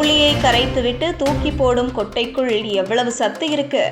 புளியை கரைத்துவிட்டு தூக்கி போடும் கொட்டைக்குள் எவ்வளவு சத்து இருக்கு.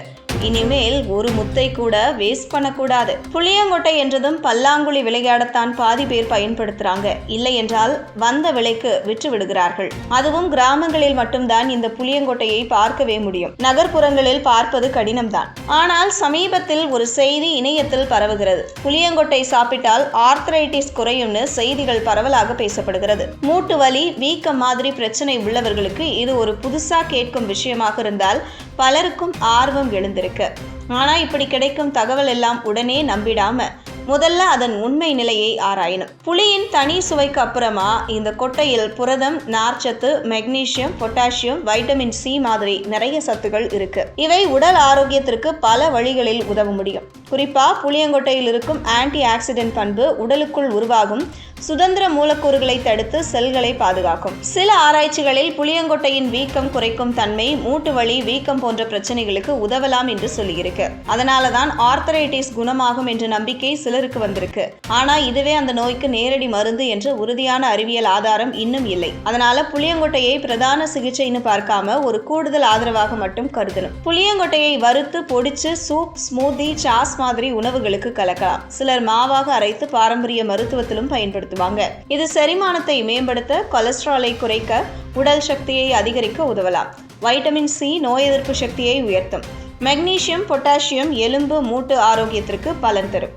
இனிமேல் ஒரு முத்தை கூட வேஸ்ட் பண்ணக்கூடாது. புளியங்கொட்டை என்றதும் பல்லாங்குழி விளையாடத்தான் பாதி பேர் பயன்படுத்துறாங்க. இல்லை என்றால் வந்த விலைக்கு விற்று விடுகிறார்கள். அதுவும் கிராமங்களில் மட்டும்தான் இந்த புளியங்கொட்டையை பார்க்கவே முடியும். நகர்ப்புறங்களில் பார்ப்பது கடினம்தான். ஆனால் சமீபத்தில் ஒரு செய்தி இணையத்தில் பரவுகிறது. புளியங்கொட்டை சாப்பிட்டால் ஆர்த்ரைட்டிஸ் குறையும்னு செய்திகள் பரவலாக பேசப்படுகிறது. மூட்டு வலி, வீக்கம் மாதிரி பிரச்சனை உள்ளவர்களுக்கு இது ஒரு புதுசா கேட்கும் விஷயமாக இருந்தால் பலருக்கும் ஆர்வம் எழுந்திருக்கு. ஆனா இப்படி கிடைக்கும் தகவல் எல்லாம் உடனே நம்பிடாம முதல்ல அதன் உண்மை நிலையை ஆராயணும். புளியின் தனி சுவைக்கு அப்புறமா இந்த கொட்டையில் புரதம், நார்ச்சத்து, மெக்னீசியம், பொட்டாசியம், வைட்டமின் சி மாதிரி நிறைய சத்துக்கள் இருக்கு. இவை உடல் ஆரோக்கியத்திற்கு பல வழிகளில் உதவ முடியும். குறிப்பா புளியங்கொட்டையில் இருக்கும் ஆன்டி ஆக்சிடென்ட் பண்பு உடலுக்குள் உருவாகும் சுதந்திர மூலக்கூறுகளை தடுத்து செல்களை பாதுகாக்கும். சில ஆராய்ச்சிகளில் புளியங்கொட்டையின் வீக்கம் குறைக்கும் தன்மை மூட்டு வலி, வீக்கம் போன்ற பிரச்சனைகளுக்கு உதவலாம் என்று சொல்லியிருக்கு. அதனாலதான் ஆர்த்தரைட்டிஸ் குணமாகும் என்ற நம்பிக்கை சிலருக்கு வந்திருக்கு. ஆனா இதுவே அந்த நோய்க்கு நேரடி மருந்து என்ற உறுதியான அறிவியல் ஆதாரம் இன்னும் இல்லை. அதனால புளியங்கொட்டையை பிரதான சிகிச்சைன்னு பார்க்காம ஒரு கூடுதல் ஆதரவாக மட்டும் கருதணும். புளியங்கொட்டையை வறுத்து பொடிச்சு சூப், ஸ்மூதி, சாஸ் மாதிரி உணவுகளுக்கு கலக்கலாம். சிலர் மாவாக அரைத்து பாரம்பரிய மருத்துவத்திலும் பயன்படுத்துவாங்க. இது செரிமானத்தை மேம்படுத்த, கொலஸ்ட்ராலை குறைக்க, உடல் சக்தியை அதிகரிக்க உதவலாம். வைட்டமின் சி நோய் எதிர்ப்பு சக்தியை உயர்த்தும். மெக்னீசியம், பொட்டாசியம் எலும்பு, மூட்டு ஆரோக்கியத்திற்கு பலன் தரும்.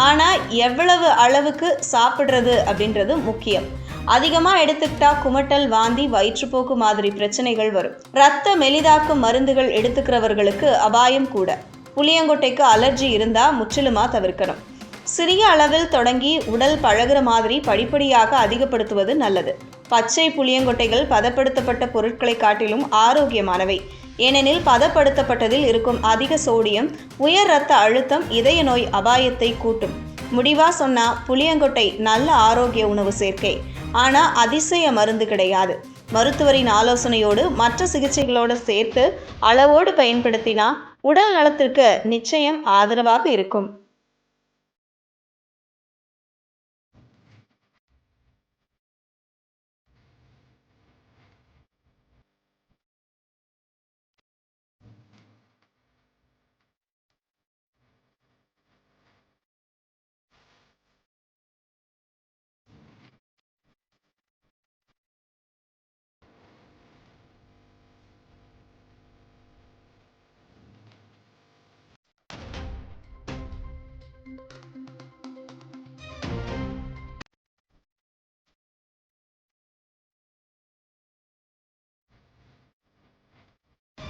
ஆனா எவ்வளவு அளவுக்கு சாப்பிடுறது அப்படின்றது முக்கியம். அதிகமாக எடுத்துக்கிட்டா குமட்டல், வாந்தி, வயிற்றுப்போக்கு மாதிரி பிரச்சனைகள் வரும். இரத்த மெலிதாக்கும் மருந்துகள் எடுத்துக்கிறவர்களுக்கு அபாயம் கூட. புளியங்கொட்டைக்கு அலர்ஜி இருந்தா முற்றிலுமா தவிர்க்கணும். சிறிய அளவில் தொடங்கி உடல் பழகுற மாதிரி படிப்படியாக அதிகப்படுத்துவது நல்லது. பச்சை புளியங்கொட்டைகள் பதப்படுத்தப்பட்ட பொருட்களை காட்டிலும் ஆரோக்கியமானவை. ஏனெனில் பதப்படுத்தப்பட்டதில் இருக்கும் அதிக சோடியம் உயர் இரத்த அழுத்தம், இதய நோய் அபாயத்தை கூட்டும். முடிவா சொன்னா புளியங்கொட்டை நல்ல ஆரோக்கிய உணவு சேர்க்கை. ஆனா அதிசய மருந்து கிடையாது. மருத்துவரின் ஆலோசனையோடு மற்ற சிகிச்சைகளோடு சேர்த்து அளவோடு பயன்படுத்தினா உடல் நலத்திற்கு நிச்சயம் ஆதரவாக இருக்கும்.